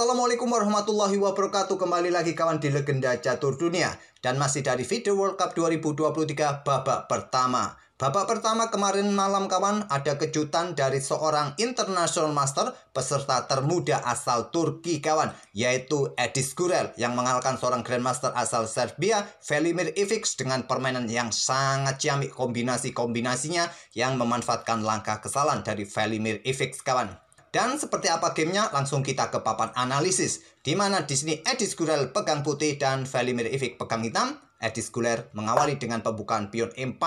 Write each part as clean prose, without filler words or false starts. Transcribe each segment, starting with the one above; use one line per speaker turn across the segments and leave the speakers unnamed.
Assalamualaikum warahmatullahi wabarakatuh. Kembali lagi kawan di Legenda Catur Dunia. Dan masih dari video World Cup 2023 babak pertama. Babak pertama kemarin malam kawan, ada kejutan dari seorang International Master peserta termuda asal Turki kawan, yaitu Edis Gurel yang mengalahkan seorang Grandmaster asal Serbia, Velimir Ivic, dengan permainan yang sangat ciamik kombinasi-kombinasinya yang memanfaatkan langkah kesalahan dari Velimir Ivic kawan. Dan seperti apa gamenya, langsung kita ke papan analisis. Di mana di sini Edis Gurel pegang putih dan Velimir Ivic pegang hitam. Edis Gurel mengawali dengan pembukaan pion E4.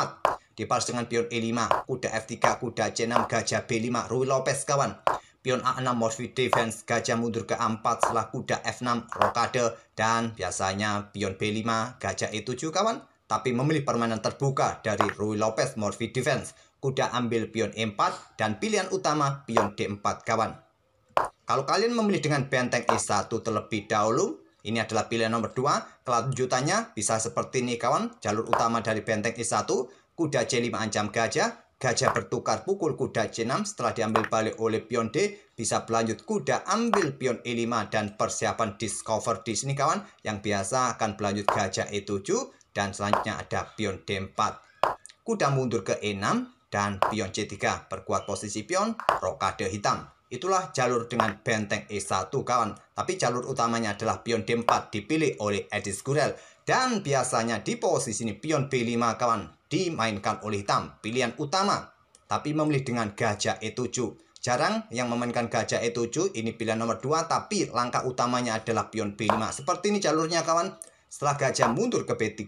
Dibalas dengan pion E5, kuda F3, kuda C6, gajah B5, Ruy Lopez kawan. Pion A6, Morphy Defense, gajah mundur ke A4 setelah kuda F6, rokade. Dan biasanya pion B5, gajah E7 kawan. Tapi memilih permainan terbuka dari Ruy Lopez, Morphy Defense. Kuda ambil pion E4 dan pilihan utama pion D4 kawan. Kalau kalian memilih dengan benteng E1 terlebih dahulu, ini adalah pilihan nomor 2. Kelanjutannya bisa seperti ini kawan. Jalur utama dari benteng E1, kuda C5 ancam gajah, gajah bertukar pukul kuda C6 setelah diambil balik oleh pion D, bisa berlanjut kuda ambil pion E5 dan persiapan discover di sini kawan, yang biasa akan berlanjut gajah E7 dan selanjutnya ada pion D4. Kuda mundur ke E6 dan pion C3, perkuat posisi pion, rokade hitam. Itulah jalur dengan benteng E1 kawan. Tapi jalur utamanya adalah pion D4 dipilih oleh Edis Gurel. Dan biasanya di posisi ini pion B5 kawan dimainkan oleh hitam, pilihan utama. Tapi memilih dengan gajah E7. Jarang yang memainkan gajah E7, ini pilihan nomor 2. Tapi langkah utamanya adalah pion B5. Seperti ini jalurnya kawan. Setelah gajah mundur ke B3,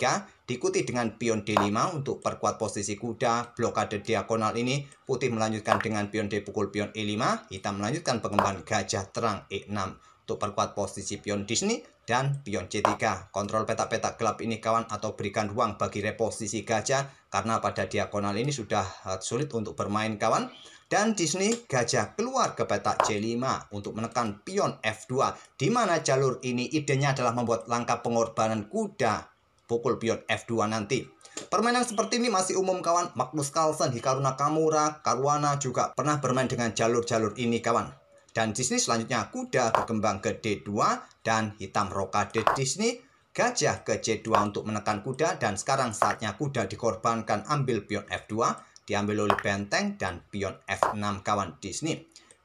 diikuti dengan pion D5 untuk perkuat posisi kuda, blokade diagonal ini. Putih melanjutkan dengan pion D pukul pion E5, hitam melanjutkan pengembangan gajah terang E6 untuk perkuat posisi pion di sini, dan pion C3. Kontrol petak-petak gelap ini kawan, atau berikan ruang bagi reposisi gajah, karena pada diagonal ini sudah sulit untuk bermain kawan. Dan di sini gajah keluar ke petak C5 untuk menekan pion F2, di mana jalur ini idenya adalah membuat langkah pengorbanan kuda pukul pion F2 nanti. Permainan seperti ini masih umum kawan. Magnus Carlsen, Hikaru Nakamura, Caruana juga pernah bermain dengan jalur-jalur ini kawan. Dan di sini selanjutnya kuda berkembang ke D2 dan hitam rokade di sini. Gajah ke C2 untuk menekan kuda, dan sekarang saatnya kuda dikorbankan ambil pion F2. Diambil oleh benteng dan pion F6 kawan di sini.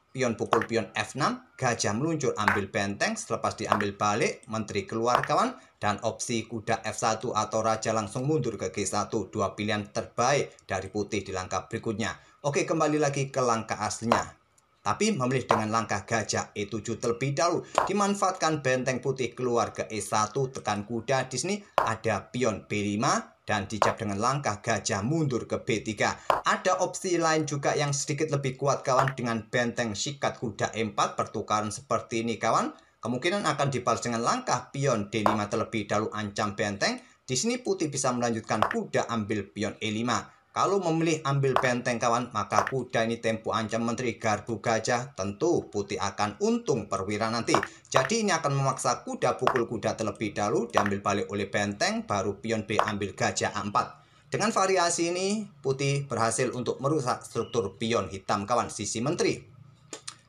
Pion pukul pion F6, gajah meluncur ambil benteng, selepas diambil balik, menteri keluar kawan, dan opsi kuda F1 atau raja langsung mundur ke G1. Dua pilihan terbaik dari putih di langkah berikutnya. Oke, kembali lagi ke langkah aslinya. Tapi memilih dengan langkah gajah E7 terlebih dahulu. Dimanfaatkan benteng putih keluar ke E1, tekan kuda. Di sini ada pion B5 dan dijawab dengan langkah gajah mundur ke B3. Ada opsi lain juga yang sedikit lebih kuat kawan, dengan benteng sikat kuda E4 pertukaran seperti ini kawan. Kemungkinan akan dibalas dengan langkah pion D5 terlebih dahulu ancam benteng. Di sini putih bisa melanjutkan kuda ambil pion E5. Kalau memilih ambil benteng kawan, maka kuda ini tempo ancam menteri garbu gajah. Tentu putih akan untung perwira nanti. Jadi ini akan memaksa kuda pukul kuda terlebih dahulu, diambil balik oleh benteng, baru pion B ambil gajah A4. Dengan variasi ini, putih berhasil untuk merusak struktur pion hitam kawan, sisi menteri.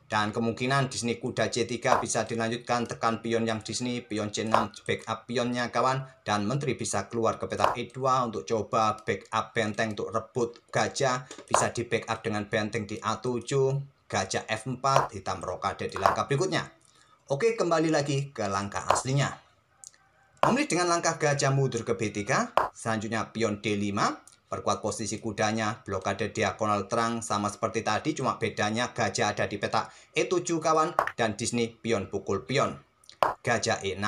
Dan kemungkinan di sini kuda C3 bisa dilanjutkan, tekan pion yang di sini, pion C6 backup pionnya kawan, dan menteri bisa keluar ke petak E2 untuk coba backup benteng untuk rebut gajah. Bisa di backup dengan benteng di A7, gajah F4, hitam rokade di langkah berikutnya. Oke, kembali lagi ke langkah aslinya. Memilih dengan langkah gajah mundur ke B3, selanjutnya pion D5. Perkuat posisi kudanya, blokade diagonal terang sama seperti tadi, cuma bedanya gajah ada di petak E7 kawan, dan di sini pion pukul pion. Gajah E6,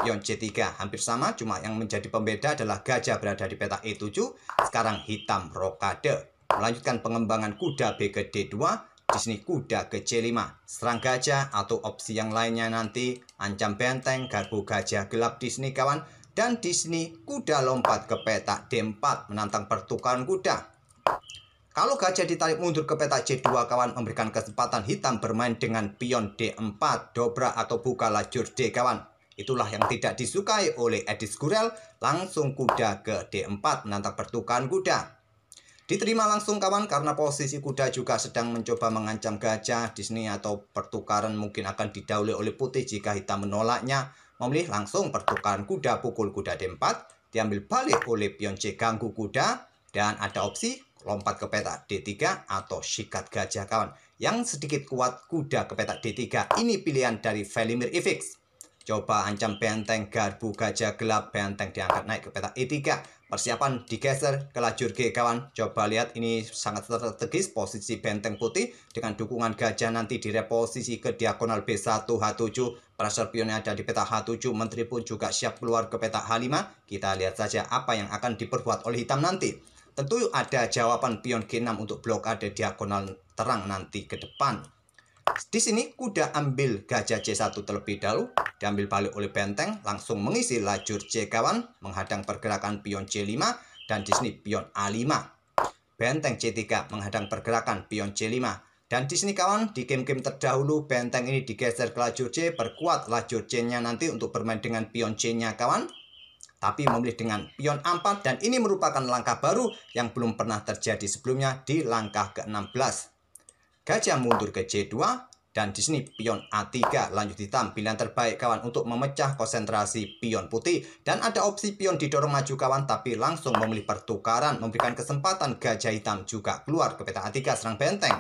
pion C3 hampir sama, cuma yang menjadi pembeda adalah gajah berada di petak E7. Sekarang hitam rokade. Melanjutkan pengembangan kuda B ke D2, di sini kuda ke C5. Serang gajah atau opsi yang lainnya nanti ancam benteng, garbu gajah gelap di sini kawan. Dan di sini kuda lompat ke petak D4 menantang pertukaran kuda. Kalau gajah ditarik mundur ke petak C2 kawan, memberikan kesempatan hitam bermain dengan pion D4, dobrak atau buka lajur D kawan. Itulah yang tidak disukai oleh Edis Gurel. Langsung kuda ke D4 menantang pertukaran kuda. Diterima langsung kawan karena posisi kuda juga sedang mencoba mengancam gajah. Di sini atau pertukaran mungkin akan didahului oleh putih jika hitam menolaknya. Memilih langsung pertukaran kuda pukul kuda D4. Diambil balik oleh pion C ganggu kuda. Dan ada opsi lompat ke petak D3 atau sikat gajah kawan. Yang sedikit kuat kuda ke petak D3. Ini pilihan dari Velimir Ifix. Coba ancam benteng garbu gajah gelap, benteng diangkat naik ke petak E3. Persiapan digeser ke lajur G kawan. Coba lihat ini sangat strategis posisi benteng putih dengan dukungan gajah nanti direposisi ke diagonal B1 H7. Pressure pionnya ada di petak H7. Menteri pun juga siap keluar ke petak H5. Kita lihat saja apa yang akan diperbuat oleh hitam nanti. Tentu ada jawaban pion G6 untuk blokade diagonal terang nanti ke depan. Di sini kuda ambil gajah C1 terlebih dahulu, diambil balik oleh benteng, langsung mengisi lajur C kawan, menghadang pergerakan pion C5 dan di sini pion A5. Benteng C3 menghadang pergerakan pion C5 dan di sini kawan di game-game terdahulu benteng ini digeser ke lajur C, perkuat lajur C-nya nanti untuk bermain dengan pion C-nya kawan. Tapi memilih dengan pion A4 dan ini merupakan langkah baru yang belum pernah terjadi sebelumnya di langkah ke-16. Gajah mundur ke C2 dan di sini pion A3 lanjut hitam, pilihan terbaik kawan untuk memecah konsentrasi pion putih dan ada opsi pion didorong maju kawan tapi langsung memilih pertukaran memberikan kesempatan gajah hitam juga keluar ke petak A3 serang benteng.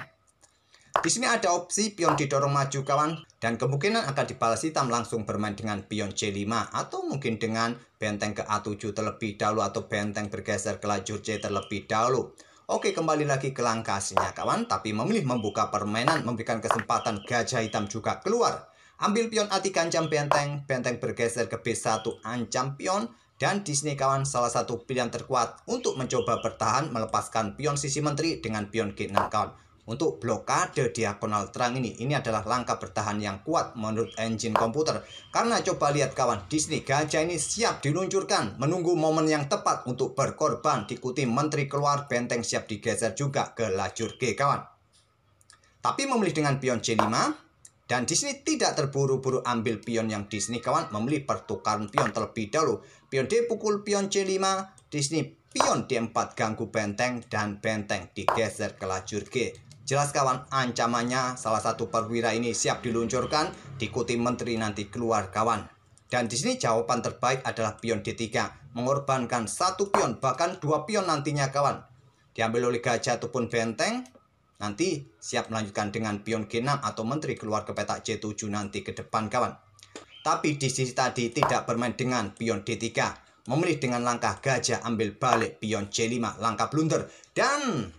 Di sini ada opsi pion didorong maju kawan dan kemungkinan akan dibalas hitam langsung bermain dengan pion C5 atau mungkin dengan benteng ke A7 terlebih dahulu atau benteng bergeser ke lajur C terlebih dahulu. Oke, kembali lagi ke langkah aslinya kawan, tapi memilih membuka permainan, memberikan kesempatan gajah hitam juga keluar. Ambil pion A3 ancam benteng, benteng bergeser ke B1 ancam pion, dan di sini kawan salah satu pilihan terkuat untuk mencoba bertahan melepaskan pion sisi menteri dengan pion G6 kawan. Untuk blokade diagonal terang ini adalah langkah bertahan yang kuat menurut engine komputer. Karena coba lihat kawan, di sini gajah ini siap diluncurkan, menunggu momen yang tepat untuk berkorban. Diikuti menteri keluar, benteng siap digeser juga ke lajur G kawan. Tapi memilih dengan pion C5 dan di sini tidak terburu-buru ambil pion yang di sini kawan, memilih pertukaran pion terlebih dahulu. Pion D pukul pion C5, di sini pion D4 ganggu benteng dan benteng digeser ke lajur G. Jelas kawan, ancamannya salah satu perwira ini siap diluncurkan, diikuti menteri nanti keluar kawan. Dan di sini jawaban terbaik adalah pion D3, mengorbankan satu pion bahkan dua pion nantinya kawan. Diambil oleh gajah ataupun benteng, nanti siap melanjutkan dengan pion G6 atau menteri keluar ke petak C7 nanti ke depan kawan. Tapi di sisi tadi tidak bermain dengan pion D3, memilih dengan langkah gajah ambil balik pion C5, langkah blunder. Dan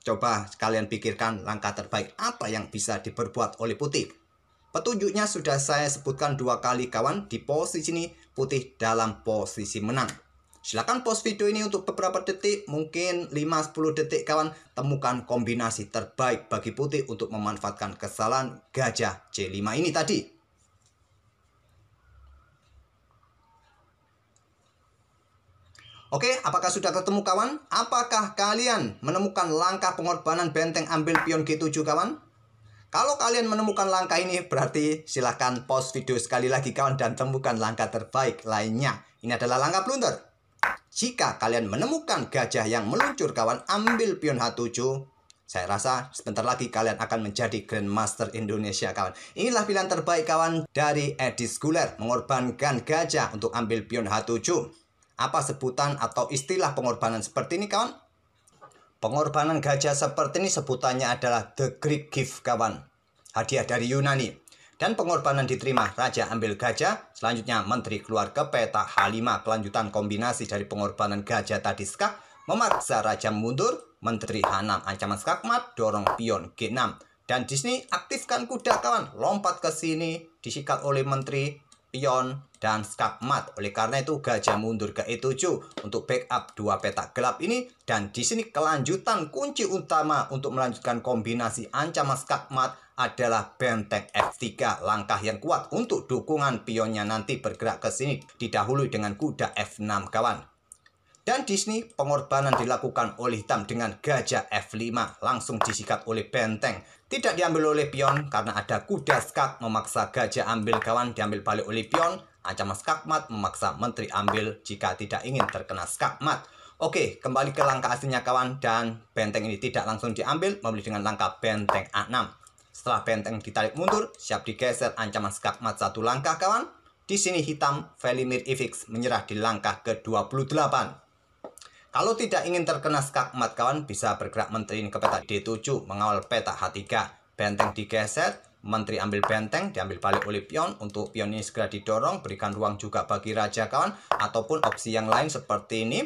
coba kalian pikirkan langkah terbaik apa yang bisa diperbuat oleh putih. Petunjuknya sudah saya sebutkan 2 kali kawan. Di posisi ini putih dalam posisi menang. Silahkan pause video ini untuk beberapa detik, mungkin 5-10 detik kawan. Temukan kombinasi terbaik bagi putih untuk memanfaatkan kesalahan gajah C5 ini tadi. Oke, apakah sudah ketemu kawan? Apakah kalian menemukan langkah pengorbanan benteng ambil pion G7 kawan? Kalau kalian menemukan langkah ini berarti silahkan pause video sekali lagi kawan dan temukan langkah terbaik lainnya. Ini adalah langkah blunder. Jika kalian menemukan gajah yang meluncur kawan, ambil pion H7. Saya rasa sebentar lagi kalian akan menjadi Grandmaster Indonesia kawan. Inilah pilihan terbaik kawan dari Edi Skuler, mengorbankan gajah untuk ambil pion H7. Apa sebutan atau istilah pengorbanan seperti ini kawan? Pengorbanan gajah seperti ini sebutannya adalah The Greek Gift kawan. Hadiah dari Yunani. Dan pengorbanan diterima, raja ambil gajah, selanjutnya menteri keluar ke petak H5. Kelanjutan kombinasi dari pengorbanan gajah tadi skak, memaksa raja mundur, menteri H6 ancaman skakmat, dorong pion G6. Dan di sini aktifkan kuda kawan, lompat ke sini, disikat oleh menteri, pion, dan skakmat. Oleh karena itu gajah mundur ke E7 untuk backup 2 petak gelap ini. Dan di sini kelanjutan kunci utama untuk melanjutkan kombinasi ancaman skakmat adalah benteng F3, langkah yang kuat untuk dukungan pionnya nanti bergerak ke sini didahului dengan kuda F6 kawan. Dan di sini pengorbanan dilakukan oleh hitam dengan gajah F5 langsung disikat oleh benteng. Tidak diambil oleh pion karena ada kuda skak memaksa gajah ambil kawan, diambil balik oleh pion. Ancaman skakmat memaksa menteri ambil jika tidak ingin terkena skakmat. Oke, kembali ke langkah aslinya kawan, dan benteng ini tidak langsung diambil, membeli dengan langkah benteng A6. Setelah benteng ditarik mundur, siap digeser ancaman skakmat 1 langkah kawan. Di sini hitam Vladimir Ivic menyerah di langkah ke-28. Kalau tidak ingin terkena skakmat kawan, bisa bergerak menteri ke peta D7 mengawal peta H3. Benteng digeser, menteri ambil benteng, diambil balik oleh pion. Untuk pion ini segera didorong, berikan ruang juga bagi raja kawan. Ataupun opsi yang lain seperti ini,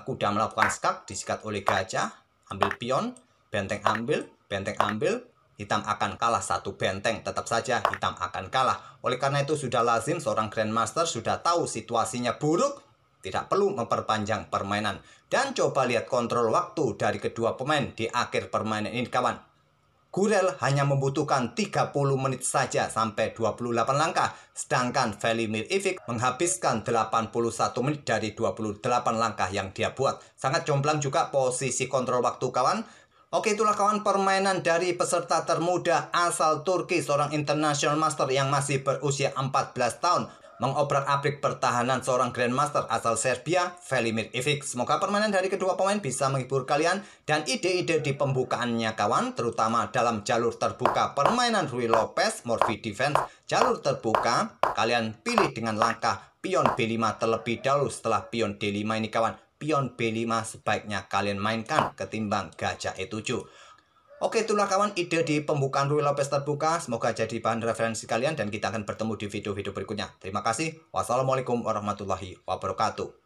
kuda melakukan skak, disikat oleh gajah, ambil pion, benteng ambil, hitam akan kalah 1 benteng. Tetap saja hitam akan kalah. Oleh karena itu sudah lazim seorang Grandmaster sudah tahu situasinya buruk, tidak perlu memperpanjang permainan. Dan coba lihat kontrol waktu dari kedua pemain di akhir permainan ini kawan. Gurel hanya membutuhkan 30 menit saja sampai 28 langkah. Sedangkan Vladimir Ivic menghabiskan 81 menit dari 28 langkah yang dia buat. Sangat jomplang juga posisi kontrol waktu kawan. Oke, itulah kawan permainan dari peserta termuda asal Turki, seorang international master yang masih berusia 14 tahun. Mengobrak-abrik pertahanan seorang Grandmaster asal Serbia, Vladimir Ivic. Semoga permainan dari kedua pemain bisa menghibur kalian. Dan ide-ide di pembukaannya kawan, terutama dalam jalur terbuka permainan Ruy Lopez, Morphy Defense, jalur terbuka, kalian pilih dengan langkah pion B5 terlebih dahulu. Setelah pion D5 ini kawan, pion B5 sebaiknya kalian mainkan ketimbang gajah E7. Oke, itulah kawan ide di pembukaan Ruy Lopez terbuka. Semoga jadi bahan referensi kalian dan kita akan bertemu di video-video berikutnya. Terima kasih. Wassalamualaikum warahmatullahi wabarakatuh.